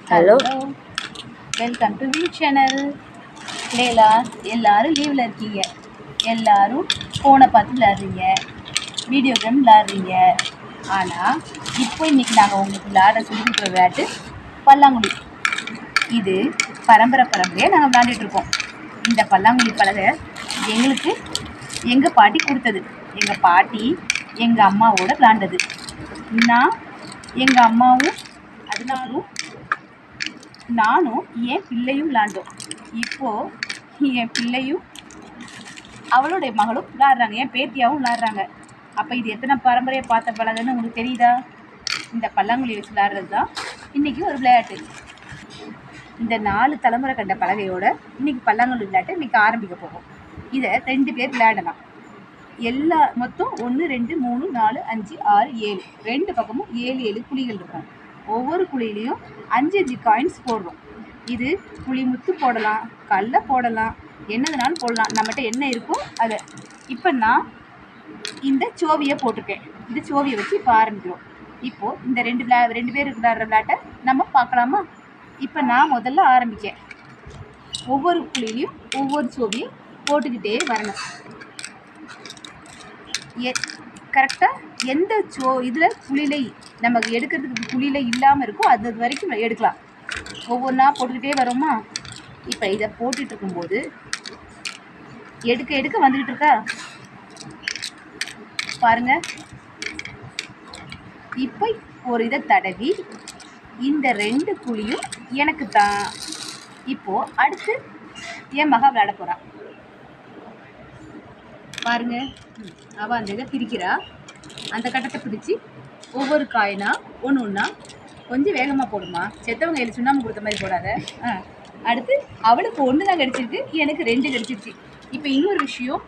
Hello, welcome to view channel. லேலா, எல்லாரும் லீவில் இருக்கீங்க, எல்லாரும் ஃபோனை பார்த்து விளையாடுறீங்க, வீடியோ கேம் விளையாடுறீங்க. ஆனால் இப்போ இன்றைக்கி நாங்கள் உங்களுக்கு விளையாட சொல்லி கொடுக்குற விளையாட்டு பல்லாங்குழி. இது பரம்பரையாக நாங்கள் விளையாண்டுட்ருக்கோம். இந்த பல்லாங்குழி பலகை எங்களுக்கு எங்கள் பாட்டி கொடுத்தது. எங்கள் பாட்டி எங்கள் அம்மாவோட விளையாண்டது. நான் எங்கள் அம்மாவும் அதனாலும் நானும் என் பிள்ளையும் விளாண்டோம். இப்போது என் பிள்ளையும் அவளுடைய மகளும் விளாட்றாங்க, என் பேத்தியாவும் விளாட்றாங்க. அப்போ இது எத்தனை பரம்பரையை பார்த்த பலகைன்னு உங்களுக்கு தெரியுதா? இந்த பல்லாங்குழி வச்சு விளாட்றது தான் இன்றைக்கி ஒரு விளையாட்டு. இந்த 4 தலைமுறை கண்ட பலகையோட இன்றைக்கி பல்லாங்குழி விளையாட்டு இன்றைக்கி ஆரம்பிக்க போகும். இதை 2 பேர் விளையாடலாம். மொத்தம் 1 2 3 4 5 6 7 2 பக்கமும் 7 குழிகள் இருக்கும். ஒவ்வொரு குழியிலையும் 5 காயின்ஸ் போடுறோம். இது புளி முத்து போடலாம், கடலை போடலாம், என்னதுனாலும் போடலாம், நம்மகிட்ட என்ன இருக்கோ அதை. இப்போ நான் இந்த சோவியை போட்டிருக்கேன். இந்த சோவியை வச்சு இப்போ ஆரம்பிக்கிறோம். இப்போது இந்த 2 பேர் விளையாடுற விளையாட்டை நம்ம பார்க்கலாமா? இப்போ நான் முதல்ல ஆரம்பிக்கேன். ஒவ்வொரு குழியிலையும் ஒவ்வொரு சோவியை போட்டுக்கிட்டே வரணும். கரெக்டாக எந்த இதில் புளியில நமக்கு எடுக்கிறதுக்கு புளியில இல்லாமல் இருக்கோ அது வரைக்கும் எடுக்கலாம். ஒவ்வொன்றா போட்டுக்கிட்டே வரோமா? இப்போ இதை போட்டுட்டு இருக்கும்போது எடுக்க வந்துக்கிட்டு இருக்கா பாருங்க. இப்போ ஒரு இதை தடவி இந்த 2 குழியும் எனக்கு தான். இப்போது அடுத்து என் மகா விளையாட போகிறான் பாருங்க. அவள் அந்த இதை பிரிக்கிறா. அந்த கட்டத்தை பிடிச்சி ஒவ்வொரு காயினா ஒன்று கொஞ்சம் வேகமாக போடுமா. செத்தவங்க எழுதி சுண்ணாம்பு கொடுத்த மாதிரி போடாத. அடுத்து அவளுக்கு 1 தான் கிடச்சிருக்கு, எனக்கு 2 கிடச்சிருச்சு. இப்போ இன்னொரு விஷயம்,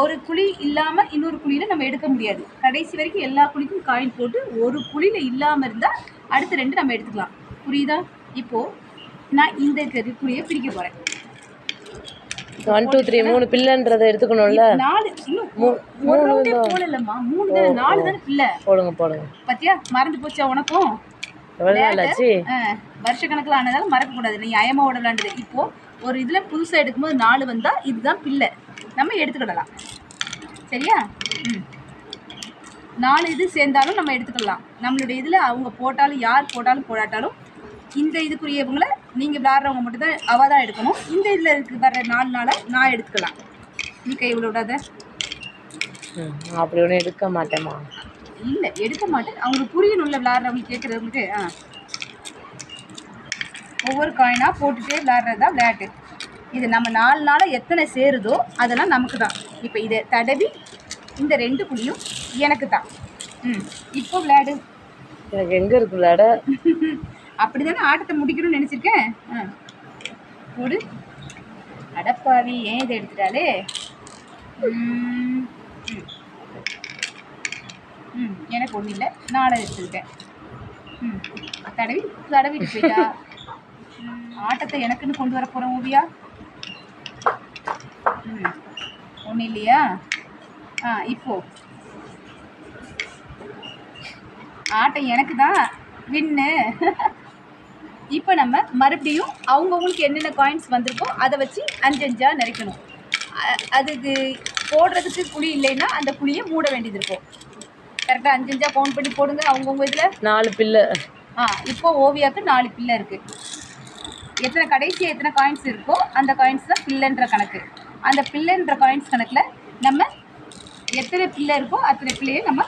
ஒரு குழி இல்லாமல் இன்னொரு குழியில் நம்ம எடுக்க முடியாது. கடைசி வரைக்கும் எல்லா குழிக்கும் காயின் போட்டு ஒரு குழியில் இல்லாமல் இருந்தால் அடுத்து 2 நம்ம எடுத்துக்கலாம். புரியுதா? இப்போது நான் இந்த குழியை பிரிக்க போகிறேன். 1 2 3 3 பிள்ளைன்றதை எடுத்துக்கணும்ல. 4 இன்னும் போடலம்மா. 3 தான், 4 தானே பிள்ளை. போடுங்க. பத்தியா, மறந்து போச்சா உனக்கும்? வருஷ கணக்கில் ஆனதால மறக்கக்கூடாது. நீ அயமாவோட விளாண்டது. இப்போ ஒரு இதில் புதுசாக எடுக்கும்போது 4 வந்தால் இதுதான் பிள்ளை, நம்ம எடுத்துக்கிடலாம். சரியா? 4 இது சேர்ந்தாலும் நம்ம எடுத்துக்கலாம். நம்மளுடைய இதில் அவங்க போட்டாலும் யார் போட்டாலும் போடாட்டாலும் இந்த இதுக்குரியவங்களை நீங்கள் விளாட்றவங்க மட்டும்தான் அவள் தான் எடுக்கணும். இந்த இதில் வர்ற 4 நாளை நான் எடுத்துக்கலாம். நீ கை இவ்வளோ விடாத. அப்படி ஒன்றும் எடுக்க மாட்டேம்மா. இல்லை, எடுக்க மாட்டேன். அவங்களுக்கு புரியணும்ல, விளாட்றவங்க கேட்குறவங்களுக்கு. ஒவ்வொரு காயினாக போட்டுகிட்டே விளாட்றது தான் விளையாட்டு. இது நம்ம 4 நாளாக எத்தனை சேருதோ அதெல்லாம் நமக்கு தான். இப்போ இதை தடவி இந்த 2 குழியும் எனக்கு தான். இப்போ விளையாடு. எனக்கு எங்கே இருக்கு விளையாட? அப்படி தானே ஆட்டத்தை முடிக்கணும்னு நினச்சிருக்கேன். போடு. அடப்பாவி, ஏன் இதை எடுத்துட்டாலே. எனக்கு ஒன்றும் இல்லை, நாளை எடுத்துக்கிட்டேன். தடவிட்டு போயிட்டா. ஆட்டத்தை எனக்குன்னு கொண்டு வர போகிறேன் ஓவியா. ஒன்றும் இல்லையா? இப்போ ஆட்டம் எனக்கு தான் வின்னு. இப்போ நம்ம மறுபடியும் அவங்கவுங்களுக்கு என்னென்ன காயின்ஸ் வந்திருக்கோ அதை வச்சு 5 நிறைக்கணும். அதுக்கு போடுறதுக்கு குழி இல்லைன்னா அந்த குழியை மூட வேண்டியது இருக்கும். கரெக்டாக 5 கவுண்ட் பண்ணி போடுங்க. அவங்கவுங்க இதில் 4 பிள்ளை. இப்போ ஓவியாவுக்கு 4 பிள்ளை இருக்குது. எத்தனை காயின்ஸ் இருக்கோ அந்த காயின்ஸ் தான் பிள்ளைன்ற கணக்கு. அந்த பிள்ளைன்ற காயின்ஸ் கணக்கில் நம்ம எத்தனை பிள்ளை இருக்கோ அத்தனை பிள்ளையை நம்ம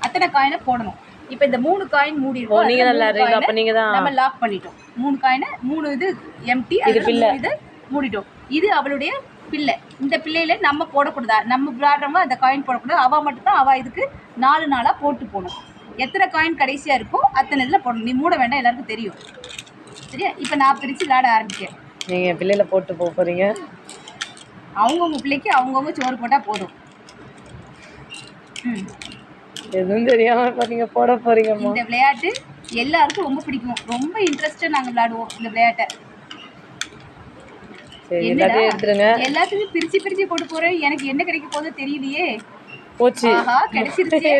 அத்தனை காயினை போடணும். இப்போ இந்த 3 காயின் மூடி இருக்கோம், நம்ம லாக் பண்ணிட்டோம். 3 காயினை 3 இது எம்டி, இது மூடிட்டோம். இது அவளுடைய பிள்ளை. இந்த பிள்ளையில நம்ம போடக்கூடாதா, நம்ம விளையாடுறவங்க அந்த காயின் போடக்கூடாது. அவள் மட்டும்தான் அவள் இதுக்கு 4 நாளாக போட்டு போகணும். எத்தனை காயின் கடைசியாக இருக்கோ அத்தனை இதில் போடணும். நீ மூட வேண்டாம், எல்லாருக்கும் தெரியும். சரியா? இப்போ நான் பிரித்து விளையாட ஆரம்பிக்கிறேன். நீங்கள் பிள்ளையில போட்டு போக போகிறீங்க. அவங்கவுங்க பிள்ளைக்கு அவங்கவுங்க சோறு போட்டால் போதும். எதுவும் தெரியாமல் இப்போ நீங்கள் போட போகிறீங்க. இந்த விளையாட்டு எல்லாருக்கும் ரொம்ப பிடிக்கும். ரொம்ப இன்ட்ரெஸ்ட்டாக நாங்கள் விளையாடுவோம் இந்த விளையாட்டை. எல்லாத்தையும் பிரித்து போட்டு போகிறேன். எனக்கு என்ன கிடைக்க போதோ தெரியலையே. போச்சு. ஆஹா கிடைச்சிருச்சு.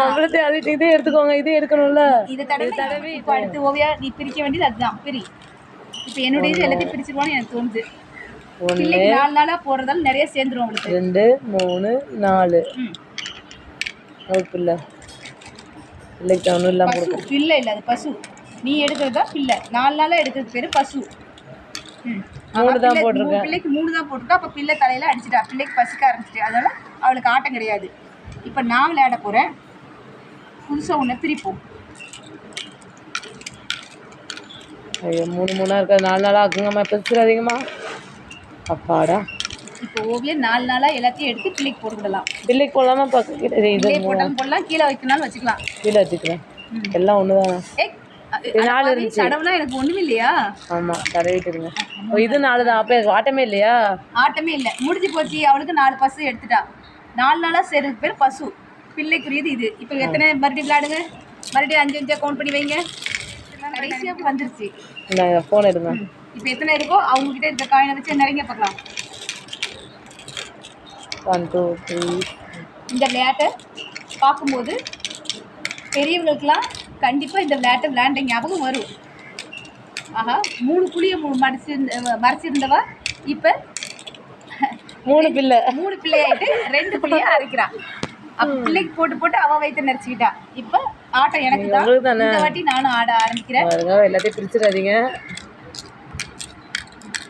அவ்வளோத்தையும் அள்ளிட்டு இதே எடுத்துக்கோங்க, இதே எடுக்கணும்ல. இது தடவை இப்போ அடுத்து ஓவியா நீ பிரிக்க வேண்டியது அதுதான். பிரி. இப்போ என்னுடைய இது எல்லாத்தையும் பிரிச்சிருவான்னு எனக்கு தோணுது. பிள்ளைக்கு 4 நாளா போடுறதால நிறைய சேர்ந்துரும் அவளுக்கு. 2 3 4 ஒரு பிள்ளை. பிள்ளைக்கு ஒன்றும் இல்லாமல் பசு பிள்ளை இல்லை, அது பசு. நீ எடுக்கிறது தான் பிள்ளை. 4 நாளா எடுக்கிறது பேர் பசு. 3 தான் போட்டிருக்கேன். பிள்ளைக்கு 3 தான் போட்டிருக்கா. அப்போ பிள்ளை தலையில அடிச்சிட்டா. பிள்ளைக்கு பசிக்க ஆரம்பிச்சிட்டு, அதனால அவளுக்கு ஆட்டம் கிடையாது. இப்போ நான் விளையாட போறேன். புதுசாக ஒன்று பிரிப்போம். ஐயோ 3 3 இருக்கா. 4 நாளாக ஆக்குங்கம்மா, பிரிச்சிடாதீங்கம்மா. அப்பாடா. இப்போ ஓவியம் 4 நாளா எல்லாத்தையும் எடுத்து பிள்ளைக்கு போட்டுக்கிடலாம். பிள்ளைக்கு போடலாமா? இது போட்டாலும் போடலாம், கீழே வைக்கணும்னாலும் வச்சுக்கலாம். கீழே வச்சுக்கிறேன். எல்லாம் ஒன்று தானே. 4 இருந்துச்சு. தடவுனா எனக்கு ஒண்ணுமே இல்லையா? ஆமாம், தடவிட்டுருங்க. இது 4 தான். அப்போ ஆட்டமே இல்லையா? ஆட்டமே இல்லை, முடிஞ்சு போச்சு. அவளுக்கு 4 பசு எடுத்துட்டா. 4 நாளா சேர்றது பேர் பசு. பிள்ளைக்குரியது இது. இப்போ எத்தனை மறுபடியும் விளையாடுங்க. மறுபடியும் 5 5 கவுண்ட் பண்ணி வைங்க. கடைசியாக வந்துருச்சு. இந்த ஃபோன் எடுங்க. இப்போ எத்தனை இருக்கோ அவங்க கிட்ட இருக்க காயினை வச்சு நிறைய பார்க்கலாம். 1 2 3. இந்த விளையாட்டை பார்க்கும்போது பெரியவங்களுக்குலாம் கண்டிப்பாக இந்த விளையாட்டை விளையாண்ட ஞாபகம் வரும். ஆஹா 3 புளியை மறைச்சிருந்தவா இப்போ 3 பிள்ளை 3 பிள்ளையாயிட்டு 2 புளியை அரைக்கிறான். அப்போ பிள்ளைக்கு போட்டு போட்டு அவள் வயிற்று நரைச்சிக்கிட்டா. இப்போ ஆட்டம் எனக்கு தான். இந்த வாட்டி நானும் ஆட ஆரம்பிக்கிறேன். எல்லாத்தையும் பிரிச்சிடாதீங்க.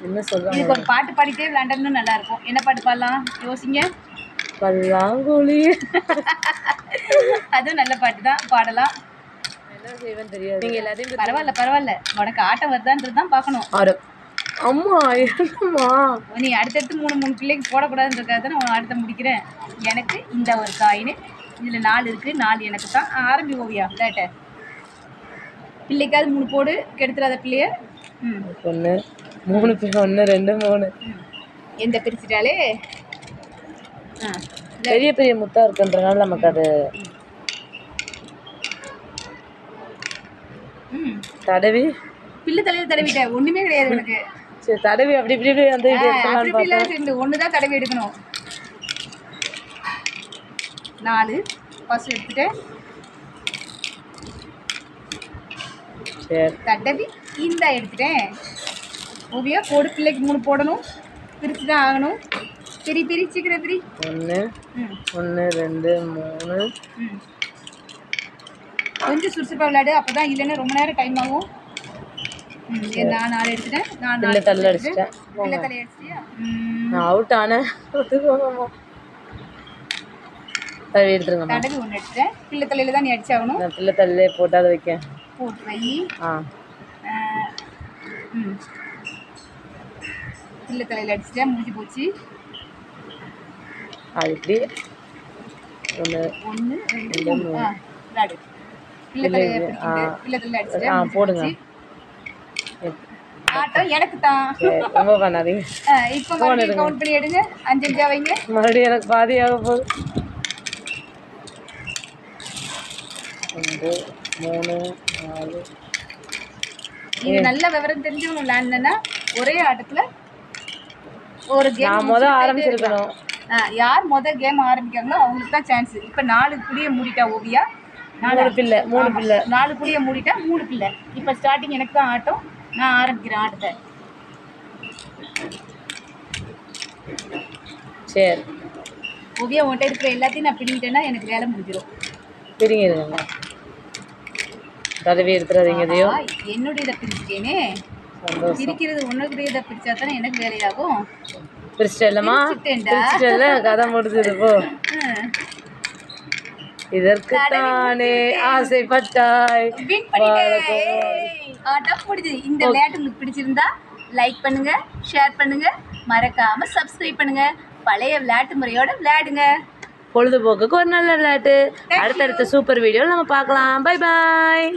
என்ன சொல்றாங்க? இதுக்கு ஒரு பாட்டு பாடிட்டே விளையாண்டோம்னு நல்லா இருக்கும். என்ன பாட்டு பாடலாம் யோசிங்க. பல்லாங்குழி. அதுவும் நல்ல பாட்டு தான், பாடலாம். என்ன செய்வேன்னு தெரியாது. நீங்க எல்லாத்தையும் பரவாயில்ல. உனக்கு ஆட்டம் வருதான்றது தான் பார்க்கணும். அம்மா என்னம்மா நீ அடுத்தடுத்து 3 பிள்ளைக்கு போடக்கூடாதுன்றதுக்காக தான் நான் அடுத்த முடிக்கிறேன். எனக்கு இந்த ஒரு காயின் இதில் 4 இருக்குது. 4 எனக்கு தான். ஆரம்பி ஓவியா விளையாட்ட. பிள்ளைக்காவது 3 போடு, கெடுத்துடாத பிள்ளைய. 1 3 1 2 3 எந்த பிரிச்சுட்டாலே பெரிய பெரிய முத்தா இருக்குன்றனால நமக்கு அது தடவி பிள்ளை தலையில தடவிட்டேன். ஒண்ணுமே கிடையாது எனக்கு. சரி தடவி அப்படி இப்படி வந்து ஒன்று தான் தடவி எடுக்கணும். 4 பசு எடுத்துட்டேன். சரி தடவி இந்த எடுத்துட்டேன். ஓவியா போடு. பிள்ளைக்கு 3 போடணும். பிரித்து தான் ஆகணும். பிரி சீக்கிரம் பிரி. 1 1 2 3 கொஞ்சம் சுறுசுறுப்பாக விளையாடு. அப்போ தான் இல்லைன்னா ரொம்ப நேரம் டைம் ஆகும். நான் 4 எடுத்துட்டேன். நான் 4 தள்ள அடிச்சிட்டேன். பிள்ளை தலை அடிச்சிட்டியா? நான் அவுட் ஆனேன். தடவி எடுத்துருங்க. தடவி 1 எடுத்துட்டேன். பிள்ளை தலையில தான் நீ அடிச்சாகணும். நான் பிள்ளை தலையிலே போட்டு அதை வைக்க போட்டு வை. பிள்ளை தலையில் அடிச்சிட்டேன். முடிஞ்சு போச்சு. அது இப்படி 1 1 2 3 விளையாடு. பிள்ளை தலையில் அடிச்சிட்டேன். போடுங்க. ஆட்டம் எனக்கு தான். ரொம்ப பண்ணாதீங்க. இப்போ மறுபடியும் கவுண்ட் பண்ணி எடுங்க. 5 5 வைங்க. மறுபடியும் எனக்கு பாதியாக போகுது. 2 3 4. இது நல்ல விவரம் தெரிஞ்சவங்க விளையாடுனா ஒரே ஆட்டத்துல ஒரு கேம். நான் முதல் ஆரம்பிச்சிருக்கணும். யார் முதல் கேம் ஆரம்பிக்காங்களோ அவங்களுக்கு தான் சான்ஸ். இப்போ 4 புளியை மூடிட்டா ஓவியா. 4 பிள்ளை 4 புளியை மூடிட்டா 3 பிள்ளை. இப்போ ஸ்டார்டிங் எனக்கு தான் ஆட்டம். நான் ஆரம்பிக்கிறேன் ஆட்டத்தை. சரி ஓவியா உன்கிட்ட இருக்கிற எல்லாத்தையும் நான் பிடிங்கிட்டேன்னா எனக்கு வேலை முடிஞ்சிடும். பிரிங்கிடுங்க. தடவி எடுத்துறாதீங்க. இதையோ என்னுடைய இதை பிரிச்சுட்டேனே. பிரிக்கிறது உன்னுடைய பிரிச்சா தானே எனக்கு வேலையாகும். பிரிச்சிட்டேன்லம்மா. பிரிச்சிட்டேன்ல, கதை முடிஞ்சது போ. இதற்கு தானே ஆசைப்பட்டாய். ஆட்டம் முடிஞ்சது. இந்த விளையாட்டு உங்களுக்கு பிடிச்சிருந்தா லைக் பண்ணுங்க, ஷேர் பண்ணுங்க, மறக்காம சப்ஸ்கிரைப் பண்ணுங்க. பழைய விளையாட்டு முறையோட விளையாடுங்க. பொழுதுபோக்குக்கு ஒரு நல்ல விளையாட்டு. அடுத்தடுத்த சூப்பர் வீடியோவில் நம்ம பார்க்கலாம். Bye bye.